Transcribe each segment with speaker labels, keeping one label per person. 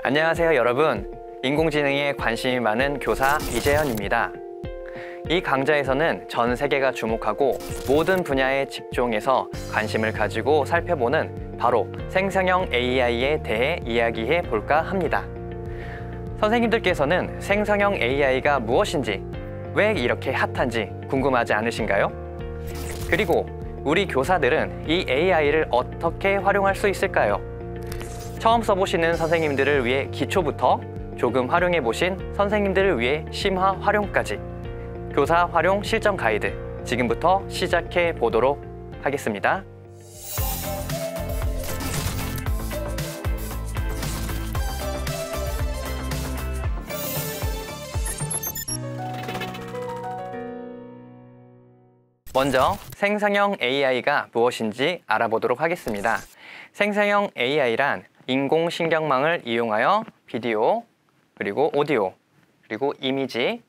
Speaker 1: 안녕하세요 여러분, 인공지능에 관심이 많은 교사 이재현입니다. 이 강좌에서는 전 세계가 주목하고 모든 분야의 직종에서 관심을 가지고 살펴보는 바로 생성형 AI에 대해 이야기해 볼까 합니다. 선생님들께서는 생성형 AI가 무엇인지, 왜 이렇게 핫한지 궁금하지 않으신가요? 그리고 우리 교사들은 이 AI를 어떻게 활용할 수 있을까요? 처음 써보시는 선생님들을 위해 기초부터 조금 활용해 보신 선생님들을 위해 심화 활용까지 교사 활용 실전 가이드 지금부터 시작해 보도록 하겠습니다. 먼저 생성형 AI가 무엇인지 알아보도록 하겠습니다. 생성형 AI란 인공신경망을 이용하여 비디오, 그리고 오디오, 그리고 이미지,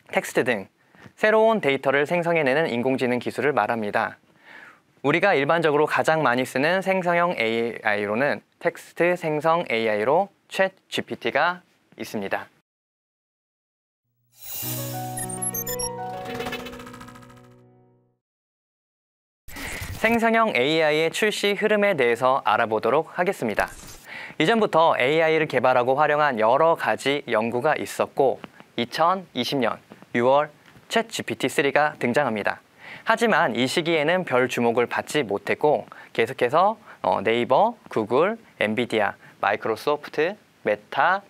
Speaker 1: 텍스트 등 새로운 데이터를 생성해내는 인공지능 기술을 말합니다. 우리가 일반적으로 가장 많이 쓰는 생성형 AI로는 텍스트 생성 AI로 챗 GPT가 있습니다. 생성형 AI의 출시 흐름에 대해서 알아보도록 하겠습니다. 이전부터 AI를 개발하고 활용한 여러 가지 연구가 있었고 2020년 6월 챗 GPT-3가 등장합니다. 하지만 이 시기에는 별 주목을 받지 못했고 계속해서 네이버, 구글, 엔비디아, 마이크로소프트, 메타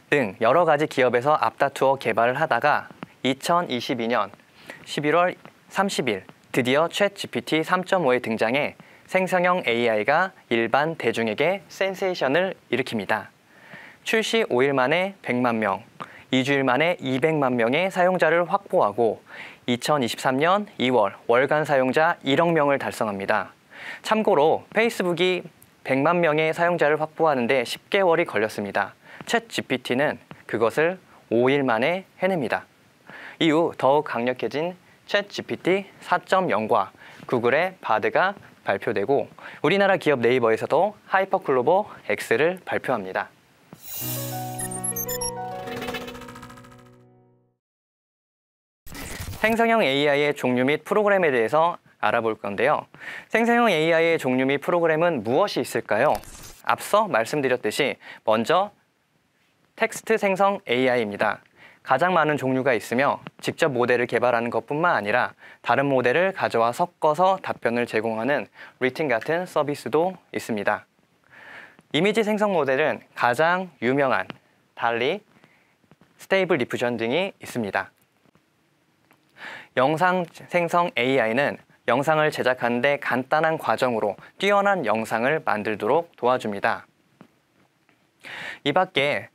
Speaker 1: 등 여러 가지 기업에서 앞다투어 개발을 하다가 2022년 11월 30일 드디어 챗 GPT 3.5에 등장해 생성형 AI가 일반 대중에게 센세이션을 일으킵니다. 출시 5일 만에 100만 명, 2주일 만에 200만 명의 사용자를 확보하고 2023년 2월 월간 사용자 1억 명을 달성합니다. 참고로 페이스북이 100만 명의 사용자를 확보하는 데 10개월이 걸렸습니다. 챗 GPT는 그것을 5일 만에 해냅니다. 이후 더욱 강력해진 챗 GPT 4.0과 구글의 바드가 발표되고 우리나라 기업 네이버에서도 하이퍼클로버 X를 발표합니다. 생성형 AI의 종류 및 프로그램에 대해서 알아볼 건데요. 생성형 AI의 종류 및 프로그램은 무엇이 있을까요? 앞서 말씀드렸듯이 먼저 텍스트 생성 AI입니다. 가장 많은 종류가 있으며 직접 모델을 개발하는 것뿐만 아니라 다른 모델을 가져와 섞어서 답변을 제공하는 리튼 같은 서비스도 있습니다. 이미지 생성 모델은 가장 유명한 달리, 스테이블 디퓨전 등이 있습니다. 영상 생성 AI는 영상을 제작하는 데 간단한 과정으로 뛰어난 영상을 만들도록 도와줍니다. 이 밖에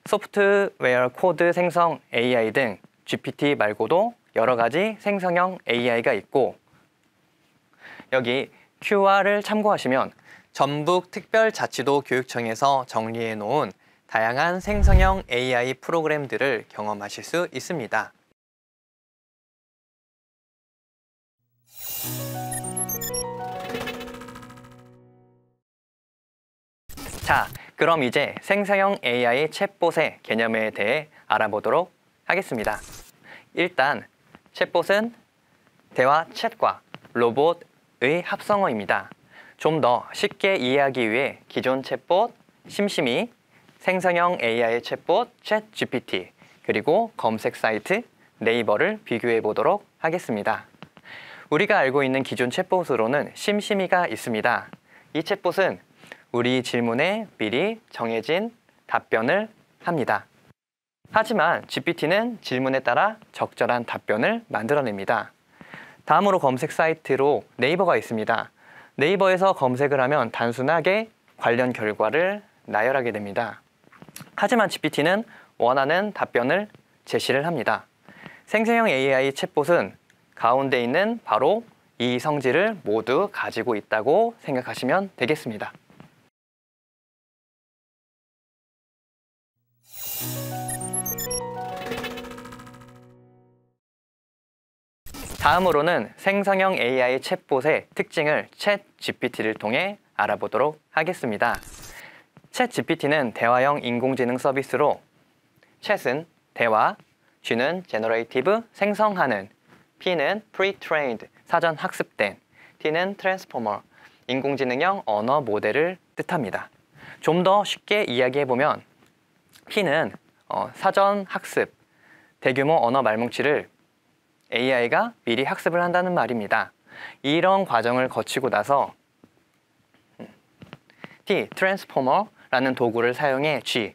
Speaker 1: 소프트웨어 코드 생성 AI 등 GPT 말고도 여러 가지 생성형 AI가 있고 여기 QR을 참고하시면 전북특별자치도 교육청에서 정리해 놓은 다양한 생성형 AI 프로그램들을 경험하실 수 있습니다. 자, 그럼 이제 생성형 AI 챗봇의 개념에 대해 알아보도록 하겠습니다. 일단 챗봇은 대화 챗과 로봇의 합성어입니다. 좀 더 쉽게 이해하기 위해 기존 챗봇, 심심이, 생성형 AI 챗봇, 챗 GPT, 그리고 검색 사이트, 네이버를 비교해 보도록 하겠습니다. 우리가 알고 있는 기존 챗봇으로는 심심이가 있습니다. 이 챗봇은 우리 질문에 미리 정해진 답변을 합니다. 하지만 GPT는 질문에 따라 적절한 답변을 만들어냅니다. 다음으로 검색 사이트로 네이버가 있습니다. 네이버에서 검색을 하면 단순하게 관련 결과를 나열하게 됩니다. 하지만 GPT는 원하는 답변을 제시를 합니다. 생성형 AI 챗봇은 가운데 있는 바로 이 성질을 모두 가지고 있다고 생각하시면 되겠습니다. 다음으로는 생성형 AI 챗봇의 특징을 챗 GPT를 통해 알아보도록 하겠습니다. 챗 GPT는 대화형 인공지능 서비스로 chat은 대화, G는 generative 생성하는, P는 pre-trained 사전 학습된, T는 transformer 인공지능형 언어 모델을 뜻합니다. 좀 더 쉽게 이야기해보면 P는 사전 학습, 대규모 언어 말뭉치를 AI가 미리 학습을 한다는 말입니다. 이런 과정을 거치고 나서 T, transformer라는 도구를 사용해 G,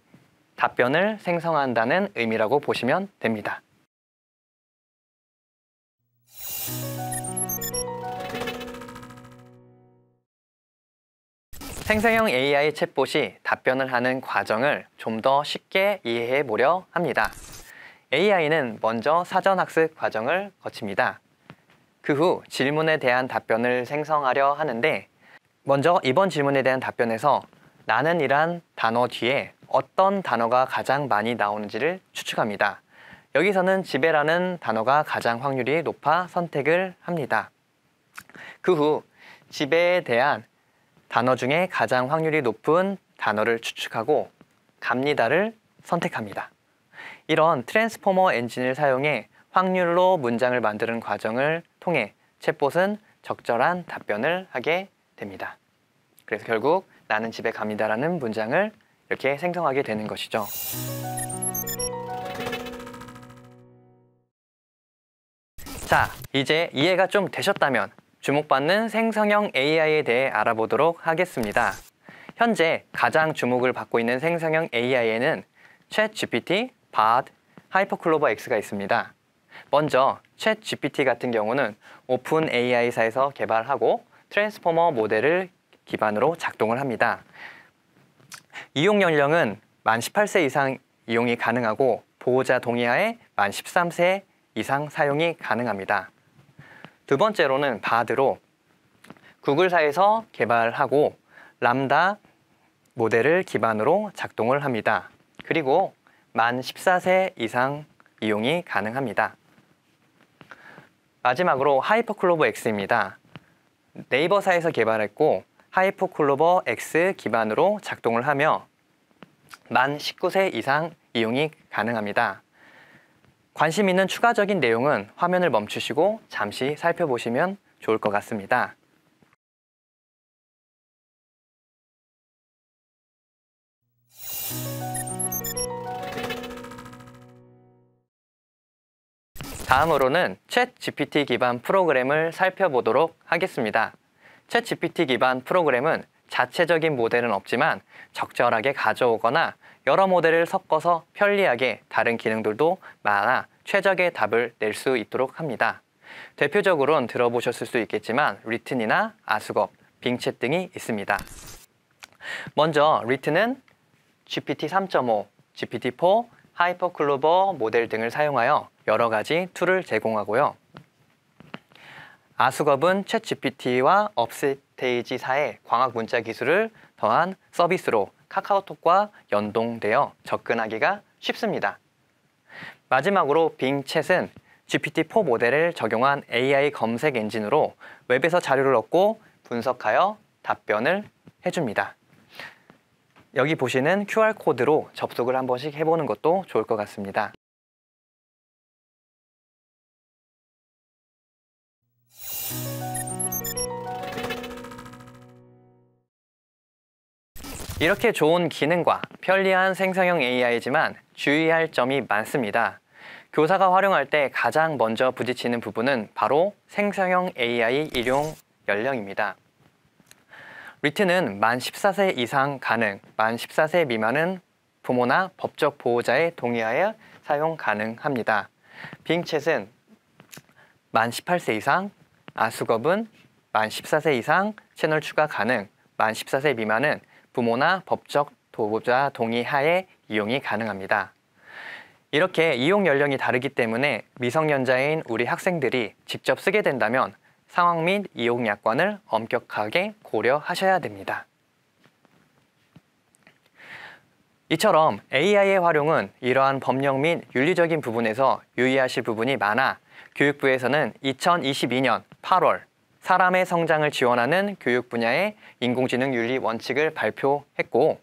Speaker 1: 답변을 생성한다는 의미라고 보시면 됩니다. 생성형 AI 챗봇이 답변을 하는 과정을 좀 더 쉽게 이해해 보려 합니다. AI는 먼저 사전학습 과정을 거칩니다. 그 후 질문에 대한 답변을 생성하려 하는데 먼저 이번 질문에 대한 답변에서 나는 이란 단어 뒤에 어떤 단어가 가장 많이 나오는지를 추측합니다. 여기서는 집에라는 단어가 가장 확률이 높아 선택을 합니다. 그 후 집에에 대한 단어 중에 가장 확률이 높은 단어를 추측하고 갑니다를 선택합니다. 이런 트랜스포머 엔진을 사용해 확률로 문장을 만드는 과정을 통해 챗봇은 적절한 답변을 하게 됩니다. 그래서 결국 나는 집에 갑니다라는 문장을 이렇게 생성하게 되는 것이죠. 자, 이제 이해가 좀 되셨다면 주목받는 생성형 AI에 대해 알아보도록 하겠습니다. 현재 가장 주목을 받고 있는 생성형 AI에는 챗GPT, Bard, 하이퍼클로버X가 있습니다. 먼저 챗GPT 같은 경우는 오픈 AI사에서 개발하고 트랜스포머 모델을 기반으로 작동을 합니다. 이용 연령은 만 18세 이상 이용이 가능하고 보호자 동의하에 만 13세 이상 사용이 가능합니다. 두 번째로는 바드로 구글사에서 개발하고 람다 모델을 기반으로 작동을 합니다. 그리고 만 14세 이상 이용이 가능합니다. 마지막으로 하이퍼클로버 X입니다. 네이버사에서 개발했고 하이퍼클로버 X 기반으로 작동을 하며 만 19세 이상 이용이 가능합니다. 관심 있는 추가적인 내용은 화면을 멈추시고 잠시 살펴보시면 좋을 것 같습니다. 다음으로는 챗GPT 기반 프로그램을 살펴보도록 하겠습니다. 챗GPT 기반 프로그램은 자체적인 모델은 없지만 적절하게 가져오거나 여러 모델을 섞어서 편리하게 다른 기능들도 많아 최적의 답을 낼 수 있도록 합니다. 대표적으로는 들어보셨을 수 있겠지만 리튼이나 아수겁, 빙챗 등이 있습니다. 먼저 리튼은 GPT 3.5, GPT-4, 하이퍼클로버 모델 등을 사용하여 여러 가지 툴을 제공하고요. 아수겁은 챗GPT와 업스테이지사의 광학 문자 기술을 더한 서비스로 카카오톡과 연동되어 접근하기가 쉽습니다. 마지막으로 빙챗은 GPT-4 모델을 적용한 AI 검색 엔진으로 웹에서 자료를 얻고 분석하여 답변을 해줍니다. 여기 보시는 QR코드로 접속을 한 번씩 해보는 것도 좋을 것 같습니다. 이렇게 좋은 기능과 편리한 생성형 AI지만 주의할 점이 많습니다. 교사가 활용할 때 가장 먼저 부딪히는 부분은 바로 생성형 AI 일용 연령입니다. 리튼은 만 14세 이상 가능, 만 14세 미만은 부모나 법적 보호자의 동의하에 사용 가능합니다. 빙챗은 만 18세 이상, 아수겁은 만 14세 이상 채널 추가 가능, 만 14세 미만은 부모나 법적 보호자 동의하에 이용이 가능합니다. 이렇게 이용 연령이 다르기 때문에 미성년자인 우리 학생들이 직접 쓰게 된다면 상황 및 이용 약관을 엄격하게 고려하셔야 됩니다. 이처럼 AI의 활용은 이러한 법령 및 윤리적인 부분에서 유의하실 부분이 많아 교육부에서는 2022년 8월 사람의 성장을 지원하는 교육 분야의 인공지능 윤리 원칙을 발표했고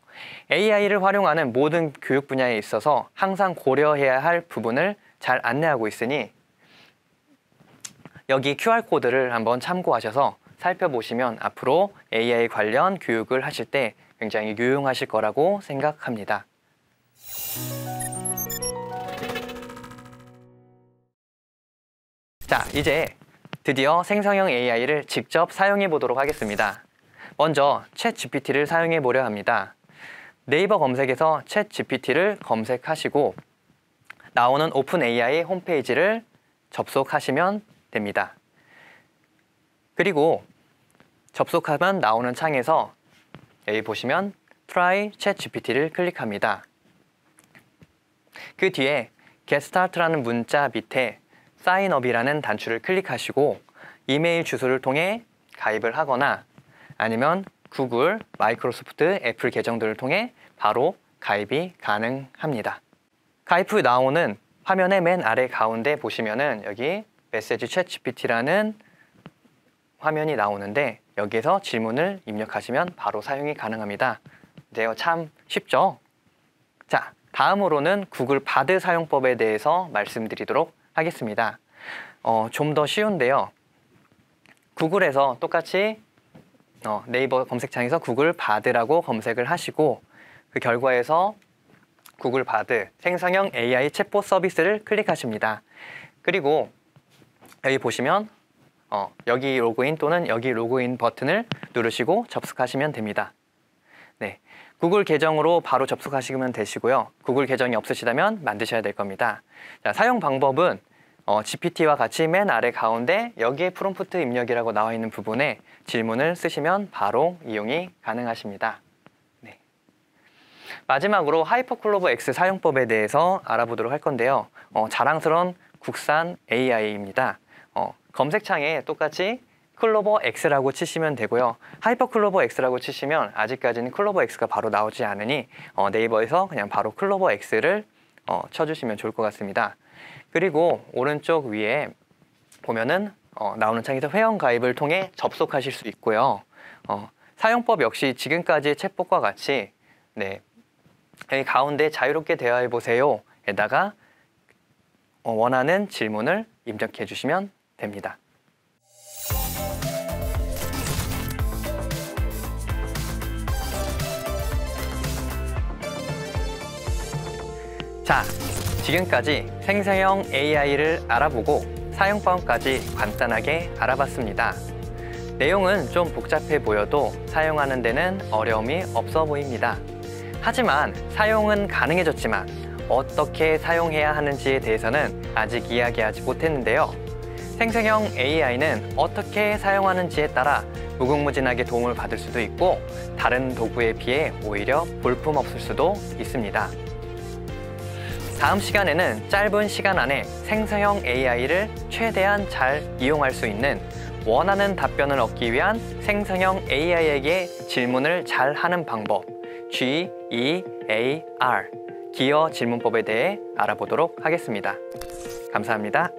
Speaker 1: AI를 활용하는 모든 교육 분야에 있어서 항상 고려해야 할 부분을 잘 안내하고 있으니 여기 QR코드를 한번 참고하셔서 살펴보시면 앞으로 AI 관련 교육을 하실 때 굉장히 유용하실 거라고 생각합니다. 자, 이제 드디어 생성형 AI를 직접 사용해 보도록 하겠습니다. 먼저 챗GPT를 사용해 보려 합니다. 네이버 검색에서 챗GPT를 검색하시고 나오는 오픈AI 홈페이지를 접속하시면 됩니다. 그리고 접속하면 나오는 창에서 여기 보시면 Try 챗GPT를 클릭합니다. 그 뒤에 Get Start라는 문자 밑에 Sign Up이라는 단추를 클릭하시고 이메일 주소를 통해 가입을 하거나 아니면 구글, 마이크로소프트, 애플 계정들을 통해 바로 가입이 가능합니다. 가입 후 나오는 화면의 맨 아래 가운데 보시면은 여기 메시지 챗GPT라는 화면이 나오는데 여기에서 질문을 입력하시면 바로 사용이 가능합니다. 이제요, 참 쉽죠? 자, 다음으로는 구글 바드 사용법에 대해서 말씀드리도록 하겠습니다. 좀 더 쉬운데요. 구글에서 똑같이 네이버 검색창에서 구글 바드라고 검색을 하시고 그 결과에서 구글 바드 생성형 AI 챗봇 서비스를 클릭하십니다. 그리고 여기 보시면 여기 로그인 또는 여기 로그인 버튼을 누르시고 접속하시면 됩니다. 네, 구글 계정으로 바로 접속하시면 되시고요. 구글 계정이 없으시다면 만드셔야 될 겁니다. 자, 사용 방법은 GPT와 같이 맨 아래 가운데 여기에 프롬프트 입력이라고 나와 있는 부분에 질문을 쓰시면 바로 이용이 가능하십니다. 네. 마지막으로 하이퍼클로버 X 사용법에 대해서 알아보도록 할 건데요. 자랑스러운 국산 AI입니다. 검색창에 똑같이 클로버 X라고 치시면 되고요. 하이퍼클로버 X라고 치시면 아직까지는 클로버 X가 바로 나오지 않으니 네이버에서 그냥 바로 클로버 X를 쳐주시면 좋을 것 같습니다. 그리고 오른쪽 위에 보면은 나오는 창에서 회원 가입을 통해 접속하실 수 있고요. 사용법 역시 지금까지의 챗봇과 같이 네, 여기 가운데 자유롭게 대화해 보세요 에다가 원하는 질문을 입력해 주시면 됩니다. 자, 지금까지 생성형 AI를 알아보고 사용법까지 간단하게 알아봤습니다. 내용은 좀 복잡해 보여도 사용하는 데는 어려움이 없어 보입니다. 하지만 사용은 가능해졌지만 어떻게 사용해야 하는지에 대해서는 아직 이야기하지 못했는데요. 생성형 AI는 어떻게 사용하는지에 따라 무궁무진하게 도움을 받을 수도 있고 다른 도구에 비해 오히려 볼품없을 수도 있습니다. 다음 시간에는 짧은 시간 안에 생성형 AI를 최대한 잘 이용할 수 있는 원하는 답변을 얻기 위한 생성형 AI에게 질문을 잘 하는 방법 GEAR 기어 질문법에 대해 알아보도록 하겠습니다. 감사합니다.